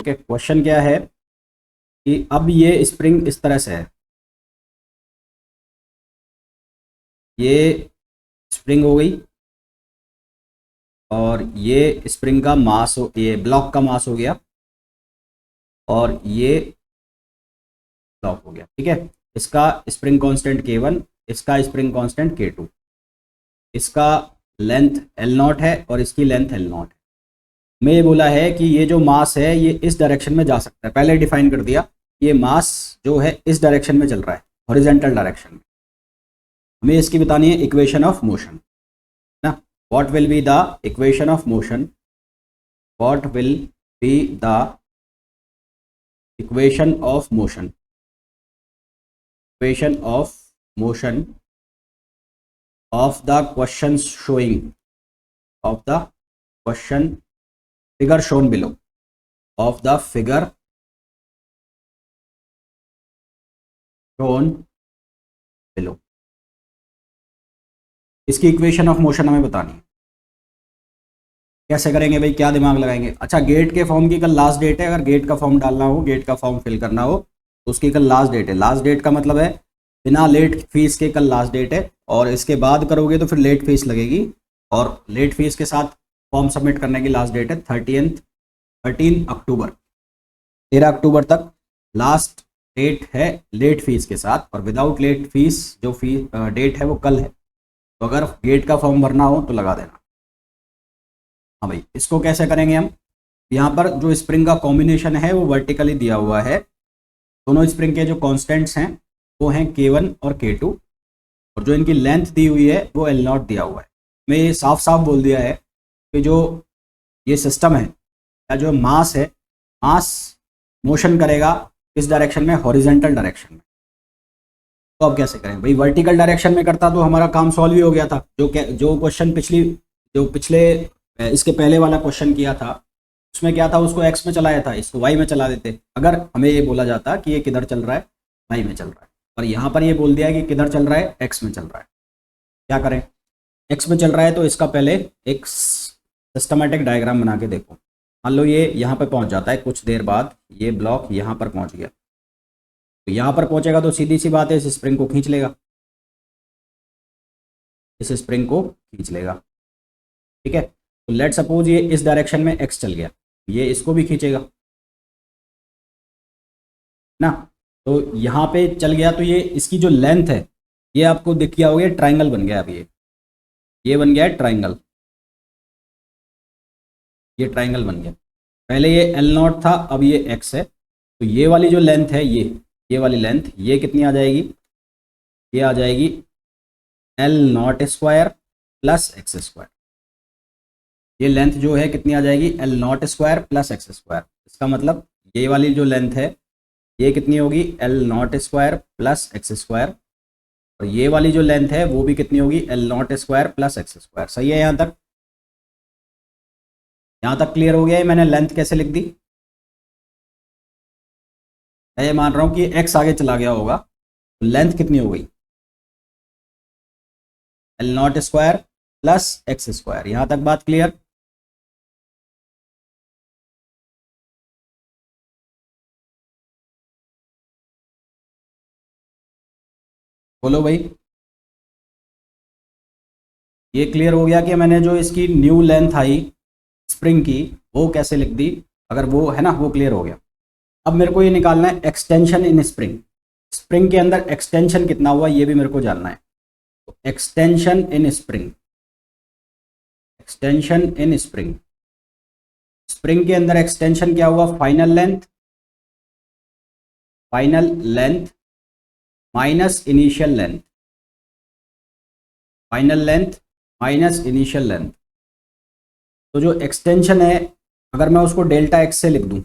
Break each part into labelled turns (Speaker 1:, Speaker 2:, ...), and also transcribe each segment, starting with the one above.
Speaker 1: Okay, question क्या है कि अब ये स्प्रिंग इस तरह से है, ये स्प्रिंग हो गई और ये स्प्रिंग का मास हो, ये ब्लॉक का मास हो गया और ये ब्लॉक हो गया। ठीक है, इसका स्प्रिंग कांस्टेंट K1, इसका स्प्रिंग कांस्टेंट K2, इसका लेंथ L0 है और इसकी लेंथ L0 है। मैं ये बोला है कि ये जो मास है ये इस डायरेक्शन में जा सकता है, पहले डिफाइन कर दिया, ये मास जो है इस डायरेक्शन में चल रहा है, हॉरिजेंटल डायरेक्शन में। हमें इसकी बतानी है इक्वेशन ऑफ मोशन ना। What will be the equation of motion, what will be the equation of motion, equation of motion of the questions showing, of the question figure shown below, of the figure shown below। इसकी equation of motion हमें बतानी है। कैसे करेंगे भाई, क्या दिमाग लगाएंगे? अच्छा, गेट के फॉर्म की कल लास्ट डेट है, अगर गेट का फॉर्म डालना हो, गेट का फॉर्म फिल करना हो तो उसकी कल लास्ट डेट है। लास्ट डेट का मतलब है बिना लेट फीस के कल लास्ट डेट है, और इसके बाद करोगे तो फिर लेट फीस लगेगी, और लेट फीस के साथ फॉर्म सबमिट करने की लास्ट डेट है 13 अक्टूबर, 13 अक्टूबर तक लास्ट डेट है लेट फीस के साथ, और विदाउट लेट फीस जो फीस डेट है वो कल है। तो अगर गेट का फॉर्म भरना हो तो लगा देना। हाँ भाई, इसको कैसे करेंगे हम? यहाँ पर जो स्प्रिंग का कॉम्बिनेशन है वो वर्टिकली दिया हुआ है, दोनों स्प्रिंग के जो कॉन्स्टेंट्स हैं वो हैं K1 और K2, और जो इनकी लेंथ दी हुई है वो L0 दिया हुआ है। मैं ये साफ साफ बोल दिया है कि जो ये सिस्टम है या जो मास है, मास मोशन करेगा इस डायरेक्शन में, हॉरिजेंटल डायरेक्शन में। तो अब कैसे करें भाई? वर्टिकल डायरेक्शन में करता तो हमारा काम सॉल्व ही हो गया था। जो क्वेश्चन पिछले इसके पहले वाला क्वेश्चन किया था उसमें क्या था, उसको एक्स में चलाया था, इसको वाई में चला देते, अगर हमें ये बोला जाता कि ये किधर चल रहा है, वाई में चल रहा है। और यहाँ पर ये बोल दिया है कि किधर चल रहा है, एक्स में चल रहा है। क्या करें? एक्स में चल रहा है तो इसका पहले एक सिस्टमेटिक डायग्राम बना के देखो। मान लो ये यहाँ पर पहुँच जाता है, कुछ देर बाद ये ब्लॉक यहाँ पर पहुँच गया, तो यहाँ पर पहुँचेगा तो सीधी सी बात है इस स्प्रिंग को खींच लेगा, इस स्प्रिंग को खींच लेगा। ठीक है, तो लेट सपोज ये इस डायरेक्शन में एक्स चल गया, ये इसको भी खींचेगा ना। तो यहाँ पे चल गया तो ये इसकी जो लेंथ है ये आपको दिख गया होगा, ट्राइंगल बन गया। अब ये बन गया है ट्राइंगल, ये ट्राइंगल बन गया। पहले ये L0 था, अब ये x है, तो ये वाली जो लेंथ है, ये वाली लेंथ ये कितनी आ जाएगी? ये आ जाएगी L0² प्लस x²। ये लेंथ जो है कितनी आ जाएगी? L0² plus x²। इसका मतलब ये वाली जो लेंथ है ये कितनी होगी? L0² प्लस x², और ये वाली जो लेंथ है वो भी कितनी होगी? L0² plus x²। सही है? यहाँ तक, यहाँ तक क्लियर हो गया है? मैंने लेंथ कैसे लिख दी? मैं ये मान रहा हूँ कि x आगे चला गया होगा, तो लेंथ कितनी हो गई? L0² plus x²। यहाँ तक बात क्लियर? बोलो भाई। ये क्लियर हो गया कि मैंने जो इसकी न्यू लेंथ आई स्प्रिंग की वो कैसे लिख दी? अगर वो है ना, वो क्लियर हो गया। अब मेरे को ये निकालना है एक्सटेंशन इन स्प्रिंग। स्प्रिंग के अंदर एक्सटेंशन कितना हुआ ये भी मेरे को जानना है। तो extension in spring, extension in spring, spring के अंदर एक्सटेंशन क्या हुआ? Final length, final length minus initial length, final length minus initial length. तो जो एक्सटेंशन है अगर मैं उसको डेल्टा एक्स से लिख दूं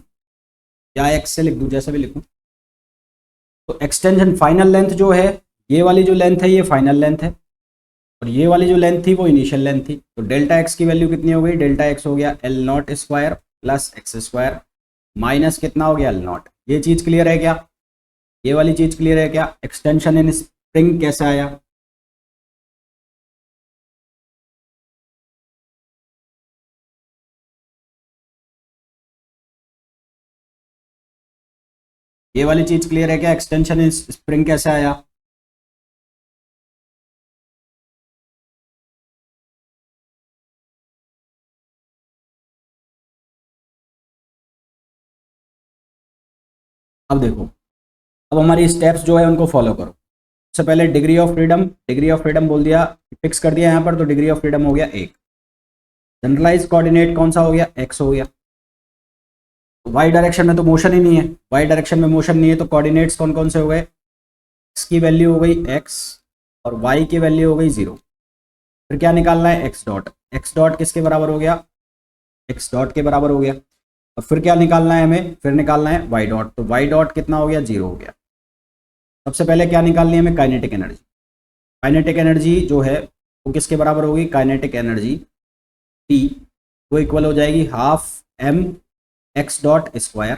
Speaker 1: या एक्स से लिख दूं, जैसे भी लिखूं, तो एक्सटेंशन फाइनल लेंथ जो है, ये वाली जो लेंथ है ये फाइनल लेंथ है, और ये वाली जो लेंथ थी वो इनिशियल लेंथ थी। तो डेल्टा एक्स की वैल्यू कितनी हो गई? डेल्टा एक्स हो गया L0² प्लस x² माइनस कितना हो गया? L0। ये चीज़ क्लियर है क्या? ये वाली चीज़ क्लियर है क्या? एक्सटेंशन इन स्प्रिंग कैसे आया? ये वाली चीज क्लियर है क्या? एक्सटेंशन इन स्प्रिंग कैसे आया? अब देखो, अब हमारी स्टेप्स जो है उनको फॉलो करो। सबसे पहले डिग्री ऑफ फ्रीडम बोल दिया, फिक्स कर दिया यहाँ पर, तो डिग्री ऑफ फ्रीडम हो गया 1। जनरलाइज कोऑर्डिनेट कौन सा हो गया? x हो गया। वाई डायरेक्शन में तो मोशन ही नहीं है, वाई डायरेक्शन में मोशन नहीं है, तो कोऑर्डिनेट्स कौन कौन से हो गए? x की वैल्यू हो गई x और y की वैल्यू हो गई 0। फिर क्या निकालना है? x डॉट किसके बराबर हो गया? x डॉट के बराबर हो गया। और फिर क्या निकालना है हमें? फिर निकालना है y डॉट, तो y डॉट कितना हो गया? 0 हो गया। सबसे पहले क्या निकालनी है हमें? Kinetic energy. काइनेटिक एनर्जी जो है वो किसके बराबर होगी? काइनेटिक एनर्जी T वो इक्वल हो जाएगी half m x dot square.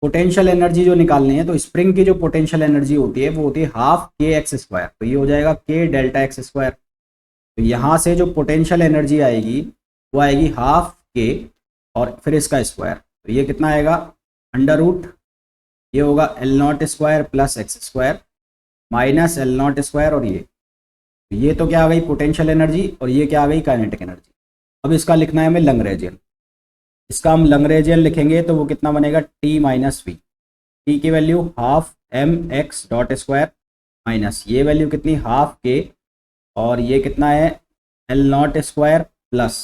Speaker 1: Potential energy जो निकालनी है, तो स्प्रिंग की जो पोटेंशियल एनर्जी होती है वो होती है हाफ के एक्स स्क्वायर, तो ये हो जाएगा के डेल्टा एक्स स्क्वायर। तो यहाँ से जो पोटेंशियल एनर्जी आएगी वो आएगी हाफ के और फिर इसका स्क्वायर, तो ये कितना आएगा? अंडर रूट, ये होगा L not square plus X square minus L not square, और ये तो क्या आ गई? पोटेंशियल एनर्जी, और ये क्या आ गई? Kinetic energy. अब इसका लिखना है हमें लैग्रेंजियन। इसका हम लैग्रेंजियन लिखेंगे तो वो कितना बनेगा? T minus V. टी की value half M X dot square minus ये वैल्यू कितनी? हाफ के, और ये कितना है? एल नॉट स्क्वायर प्लस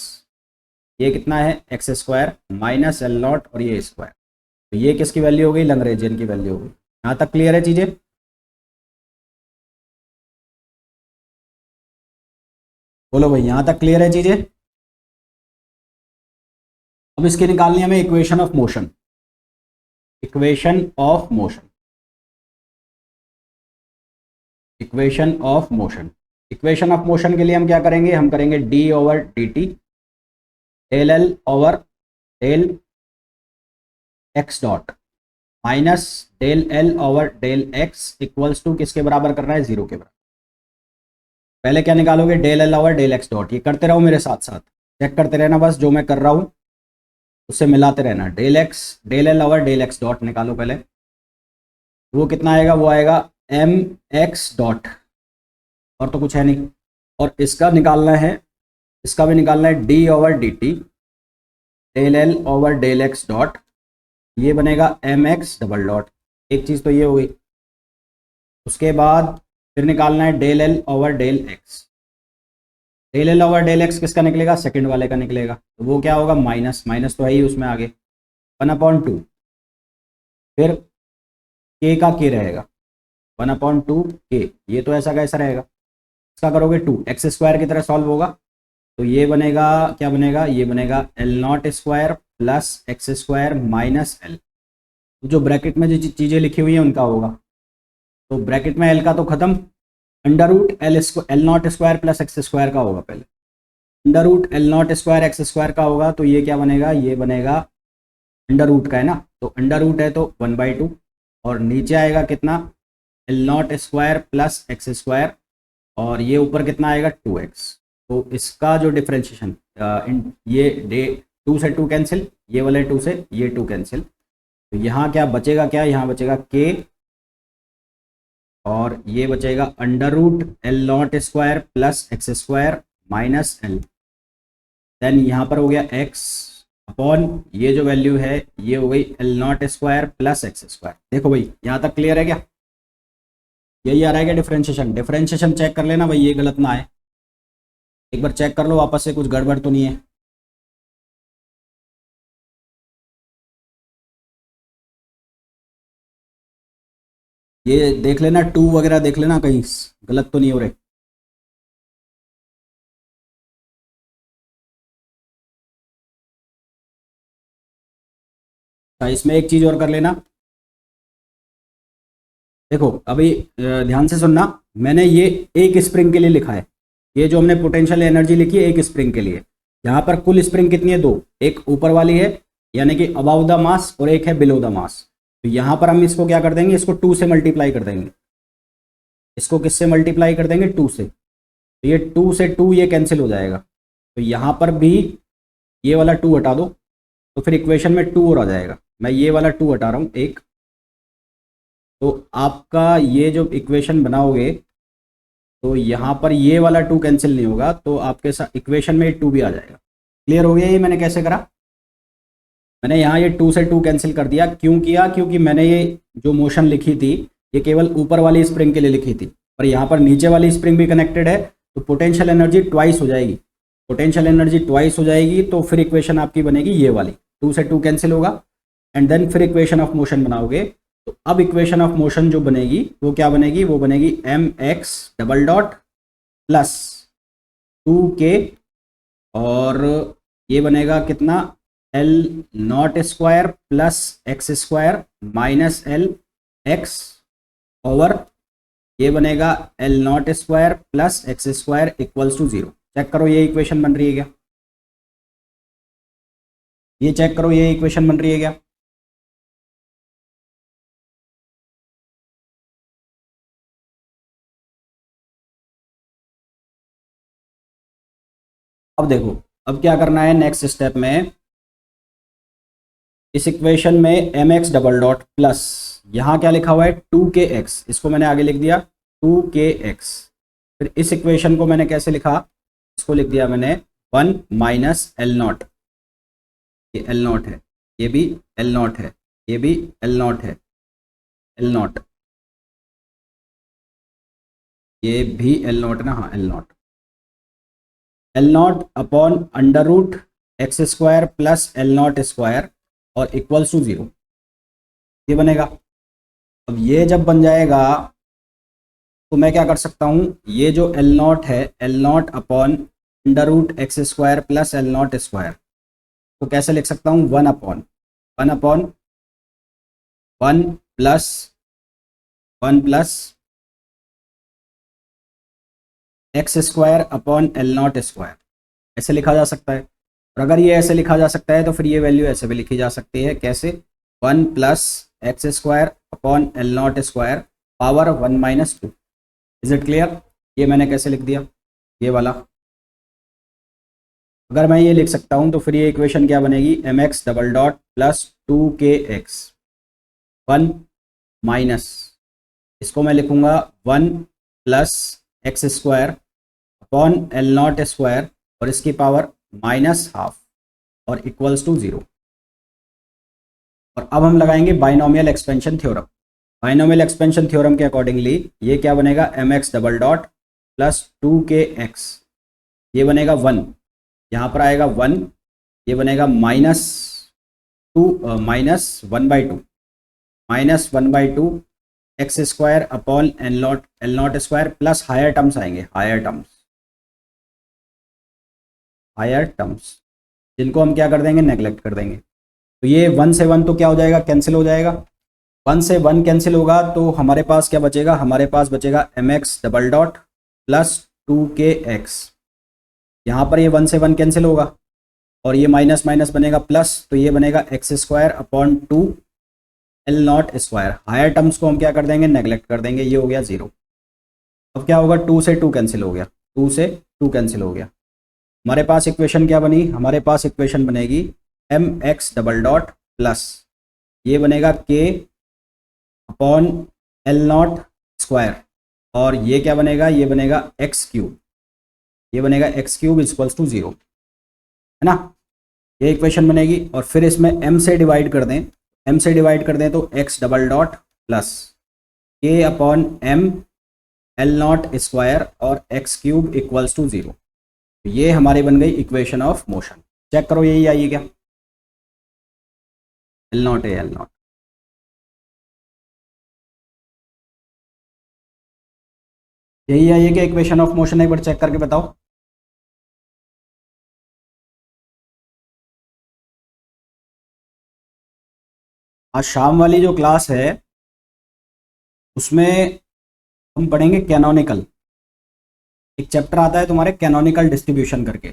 Speaker 1: ये कितना है? X square minus L not और ये स्क्वायर। तो ये किसकी वैल्यू हो गई? लैग्रेंजियन की वैल्यू हो गई। यहाँ तक क्लियर है चीज़ें? बोलो भाई, यहाँ तक क्लियर है चीज़ें? अब इसकी निकालनी है हमें equation of motion. Equation of motion, equation of motion. Equation of motion के लिए हम क्या करेंगे? हम करेंगे D over D T del L over del X dot minus del L over del X equals to किसके बराबर करना है? 0 के बराबर। पहले क्या निकालोगे? Del L over del X dot. ये करते रहो मेरे साथ साथ, चेक करते रहना, बस जो मैं कर रहा हूँ उससे मिलाते रहना। Del L over del X dot निकालो पहले, वो कितना आएगा? वो आएगा एम एक्स डॉट, और तो कुछ है नहीं। और इसका निकालना है, इसका भी निकालना है D over D T del L over del X dot, ये बनेगा एम एक्स डबल डॉट। एक चीज़ तो ये हो गई। उसके बाद फिर निकालना है del L over del X. Del L over del X किसका निकलेगा? सेकंड वाले का निकलेगा, तो वो क्या होगा? माइनस, माइनस तो है ही उसमें आगे, 1/2। फिर के का के रहेगा 1/2 के, ये तो ऐसा कैसा रहेगा? इसका करोगे 2 एक्स स्क्वायर की तरह सॉल्व होगा, तो ये बनेगा, क्या बनेगा? ये बनेगा L not square plus X square minus L. जो ब्रैकेट में जो चीज़ें लिखी हुई हैं उनका होगा, तो ब्रैकेट में एल का तो खत्म, under root L not square plus X square का होगा पहले, under root L not square X square का होगा, तो ये क्या बनेगा? ये बनेगा अंडर रूट का है ना, तो अंडर रूट है तो 1/2, और नीचे आएगा कितना? L not square plus X square, और ये ऊपर कितना आएगा? 2x। तो इसका जो डिफ्रेंशिएशन ये 2 से 2 कैंसिल, ये वाले 2 से ये 2 कैंसिल, तो यहाँ क्या बचेगा? क्या यहाँ बचेगा? k, और ये बचेगा under root L not square plus X square minus L. Then यहाँ पर हो गया x अपॉन ये जो वैल्यू है ये हो गई L not square plus X square. देखो भाई, यहाँ तक क्लियर है क्या? यही आ रहा है क्या डिफ्रेंशिएशन? डिफ्रेंशिएशन चेक कर लेना भाई, ये गलत ना आए, एक बार चेक कर लो वापस से, कुछ गड़बड़ तो नहीं है। ये देख लेना, 2 वगैरह देख लेना कहीं गलत तो नहीं हो रहे। इसमें एक चीज़ और कर लेना, देखो अभी ध्यान से सुनना, मैंने ये एक स्प्रिंग के लिए लिखा है, ये जो हमने पोटेंशियल एनर्जी लिखी है एक स्प्रिंग के लिए। यहाँ पर कुल स्प्रिंग कितनी है? 2, एक ऊपर वाली है यानी कि अबाव द मास, और एक है बिलो द मास। तो यहाँ पर हम इसको क्या कर देंगे? इसको 2 से मल्टीप्लाई कर देंगे। इसको किससे मल्टीप्लाई कर देंगे? 2 से। तो ये 2 से 2 ये कैंसिल हो जाएगा, तो यहाँ पर भी ये वाला 2 हटा दो, तो फिर इक्वेशन में 2 और आ जाएगा। मैं ये वाला 2 हटा रहा हूँ एक, तो आपका ये जो इक्वेशन बनाओगे तो यहाँ पर ये वाला 2 कैंसिल नहीं होगा, तो आपके साथ इक्वेशन में 2 भी आ जाएगा। क्लियर हो गया ये मैंने कैसे करा? मैंने यहाँ ये 2 से 2 कैंसिल कर दिया। क्यों किया? क्योंकि मैंने ये जो मोशन लिखी थी ये केवल ऊपर वाली स्प्रिंग के लिए लिखी थी, पर यहाँ पर नीचे वाली स्प्रिंग भी कनेक्टेड है, तो पोटेंशियल एनर्जी ट्वाइस हो जाएगी। पोटेंशियल एनर्जी ट्वाइस हो जाएगी तो फिर इक्वेशन आपकी बनेगी ये वाली, 2 से 2 कैंसिल होगा एंड देन फिर इक्वेशन ऑफ मोशन बनाओगे। तो अब इक्वेशन ऑफ मोशन जो बनेगी वो क्या बनेगी? वो बनेगी mx double dot plus 2k और ये बनेगा कितना? L not square plus X square minus L X over ये बनेगा L not square plus X square equals to 0। Check करो ये इक्वेशन बन रही है क्या? ये चेक करो ये इक्वेशन बन रही है क्या? अब देखो, अब क्या करना है नेक्स्ट स्टेप में, इस इक्वेशन में mx डबल डॉट प्लस यहाँ क्या लिखा हुआ है 2kx, इसको मैंने आगे लिख दिया 2kx। फिर इस इक्वेशन को मैंने कैसे लिखा? इसको लिख दिया मैंने 1 माइनस एल नॉट, ये एल नॉट है, ये भी एल नॉट है, ये भी एल नॉट है, एल नॉट, ये भी एल नॉट ना, हाँ L not, L not upon under root X square plus L not square और इक्वल्स टू 0, ये बनेगा। अब ये जब बन जाएगा तो मैं क्या कर सकता हूँ, ये जो एल नॉट है, L not upon under root X square plus L not square, तो कैसे लिख सकता हूँ? 1 upon 1 plus 1 plus X square upon L not square, ऐसे लिखा जा सकता है। और अगर ये ऐसे लिखा जा सकता है तो फिर ये वैल्यू ऐसे भी लिखी जा सकती है, कैसे? 1 plus X square upon L not square power 1 minus 2। Is it clear? ये मैंने कैसे लिख दिया, ये वाला। अगर मैं ये लिख सकता हूँ तो फिर ये इक्वेशन क्या बनेगी? mx double dot plus 2kx 1 minus, इसको मैं लिखूँगा 1 plus X square upon L not square और इसकी पावर माइनस हाफ और इक्वल्स टू 0। और अब हम लगाएंगे binomial expansion theorem. Binomial expansion theorem के अकॉर्डिंगली ये क्या बनेगा? mx double dot plus 2kx, ये बनेगा 1, यहाँ पर आएगा 1, ये बनेगा minus 2 minus 1/2 minus 1/2 X square upon L not square plus higher terms आएंगे, हायर टर्म्स जिनको हम क्या कर देंगे? नेगलेक्ट कर देंगे। तो ये 1 से 1 तो क्या हो जाएगा? कैंसिल हो जाएगा। 1 से 1 कैंसिल होगा तो हमारे पास क्या बचेगा? हमारे पास बचेगा mx double dot plus 2kx। यहाँ पर ये 1 से 1 कैंसिल होगा और ये माइनस माइनस बनेगा प्लस, तो ये बनेगा X square upon 2 L not square. Higher terms को हम क्या कर देंगे? नेगलेक्ट कर देंगे, ये हो गया 0। अब क्या होगा? 2 से 2 कैंसिल हो गया, 2 से 2 कैंसिल हो गया। हमारे पास इक्वेशन क्या बनी? हमारे पास इक्वेशन बनेगी mx डबल डॉट प्लस ये बनेगा k upon L not square और ये क्या बनेगा? ये बनेगा एक्स क्यूब, ये बनेगा एक्स क्यूब इक्वल्स टू 0, है ना? ये इक्वेशन बनेगी। और फिर इसमें m से डिवाइड कर दें, m से डिवाइड कर दें तो x double dot plus k upon m L not square और एक्स क्यूब इक्वल्स टू 0। ये हमारी बन गई इक्वेशन ऑफ मोशन। चेक करो यही आई है क्या? एल नॉट है, एल नॉट। यही आई है क्या इक्वेशन ऑफ मोशन? एक बार चेक करके बताओ। आज शाम वाली जो क्लास है उसमें हम पढ़ेंगे कैनोनिकल। एक चैप्टर आता है तुम्हारे कैनोनिकल डिस्ट्रीब्यूशन करके।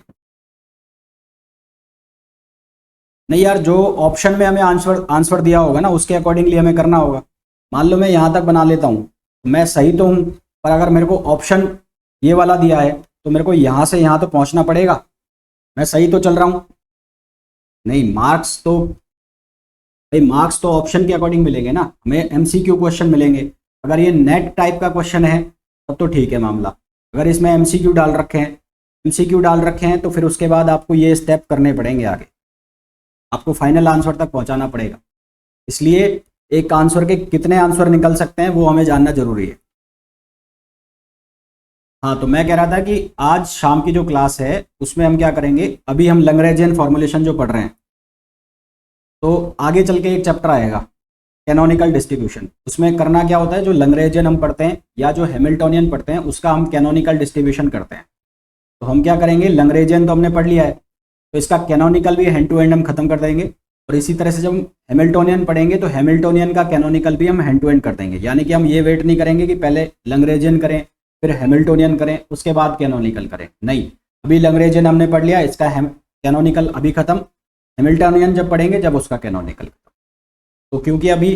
Speaker 1: नहीं यार, जो ऑप्शन में हमें आंसर दिया होगा ना उसके अकॉर्डिंगली हमें करना होगा। मान लो मैं यहाँ तक बना लेता हूँ, मैं सही तो हूँ, पर अगर मेरे को ऑप्शन ये वाला दिया है तो मेरे को यहाँ से यहाँ तो पहुँचना पड़ेगा। मैं सही तो चल रहा हूँ? नहीं, मार्क्स तो भाई मार्क्स तो ऑप्शन के अकॉर्डिंग मिलेंगे ना, हमें एमसीक्यू क्वेश्चन मिलेंगे। अगर ये नेट टाइप का क्वेश्चन है तब तो ठीक है मामला। अगर इसमें एमसीक्यू डाल रखे हैं तो फिर उसके बाद आपको ये स्टेप करने पड़ेंगे आगे, आपको फाइनल आंसर तक पहुंचाना पड़ेगा। इसलिए एक आंसर के कितने आंसर निकल सकते हैं वो हमें जानना जरूरी है। हाँ, तो मैं कह रहा था कि आज शाम की जो क्लास है उसमें हम क्या करेंगे, अभी हम लैग्रेंजियन फॉर्मुलेशन जो पढ़ रहे हैं, तो आगे चल के एक चैप्टर आएगा कैनोनिकल डिस्ट्रीब्यूशन। उसमें करना क्या होता है, जो लैग्रेंजियन हम पढ़ते हैं या जो हैमिल्टोनियन पढ़ते हैं उसका हम कैनोनिकल डिस्ट्रीब्यूशन करते हैं। तो हम क्या करेंगे, लैग्रेंजियन तो हमने पढ़ लिया है, तो इसका कैनोनिकल भी हैंड टू हैंड हम खत्म कर देंगे। और इसी तरह से जब हम हैमिल्टोनियन पढ़ेंगे तो हैमिल्टोनियन का कैनोनिकल भी हम हैंड टू हैंड कर देंगे। यानी कि हम ये वेट नहीं करेंगे कि पहले लैग्रेंजियन करें फिर हैमिल्टोनियन करें उसके बाद कैनोनिकल करें, नहीं, अभी लैग्रेंजियन हमने पढ़ लिया, इसका कैनोनिकल अभी खत्म, हैमिल्टोनियन जब पढ़ेंगे जब उसका कैनोनिकल खत्म। तो क्योंकि अभी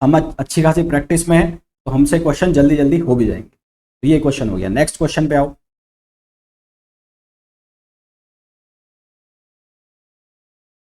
Speaker 1: हम अच्छी खासी प्रैक्टिस में है तो हमसे क्वेश्चन जल्दी जल्दी हो भी जाएंगे। तो ये क्वेश्चन हो गया। नेक्स्ट क्वेश्चन पे आओ।